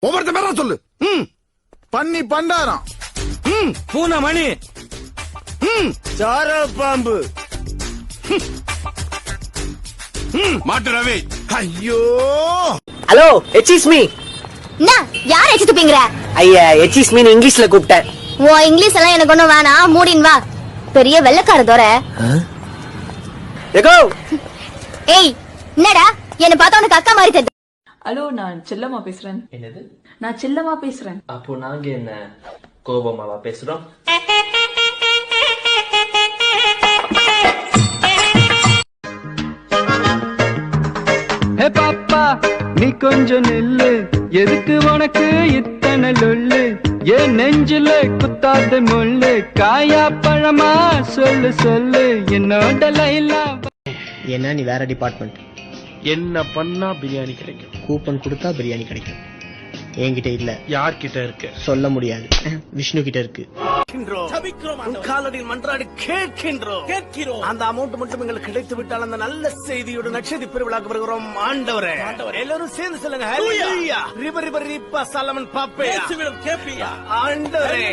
ஒவ்வொருத்த பேரா சொல்லு. பன்னி பண்டாரம், பூனை மணி, சார பாம்பு, மாட்டு ரவி. ஐயோ ஹலோ, எக்ஸ்கியூஸ் மீ. என்ன யார் எச்சு துப்பிங்கற? ஐயா, எக்ஸ்கியூஸ் மீ இங்கிலீஷ்ல கூப்பிட்டேன். ஓ இங்கிலீஷ் எல்லாம் எனக்கு ஒண்ணும் வேணாம், மூடின் வா. பெரிய வெள்ளக்கார தோர. எகோ. ஏய் என்னடா என்ன பார்த்தா உனக்கு அக்கா மாதிரி தெரியுது? ஹலோ, நான் செல்லம்மா பேசுறேன். என்னது? நான் செல்லம்மா பேசுறேன். அப்போ நாங்க என்ன கோபமாவா பேசுறோம்? ஹே பாப்பா, நீ கொஞ்சம் நில்லு, எதுக்கு உனக்கு இத்தனை லொல்லு? ஏன் நெஞ்சில குத்தாத முள்ளு, காயா பழமா சொல்லு சொல்லு என்னோட லைலா. என்ன நீ வேற டிபார்ட்மெண்ட்? என்ன பண்ணா பிரியாணி கிடைக்கும்? கூப்பன் கொடுத்தா பிரியாணி கிடைக்கும். என்கிட்ட இல்ல. யார்கிட்ட இருக்கு? சொல்ல முடியாது. விஷ்ணு கிட்ட இருக்கு. காலடியில் மன்றாடி கேட்கிறோம். அந்த அமௌண்ட் மட்டும் எங்களுக்கு கிடைத்து விட்டால் அந்த நல்ல செய்தியோட நட்சத்திர பெருவிழாக்கு வருகிறோம். ஆண்டவரே, எல்லாரும் சேர்ந்து சொல்லுங்க. ஹல்லேலூயா. ரிப ரிப ரிப்பா சலமன் பாப்பே. ஆண்டவரே.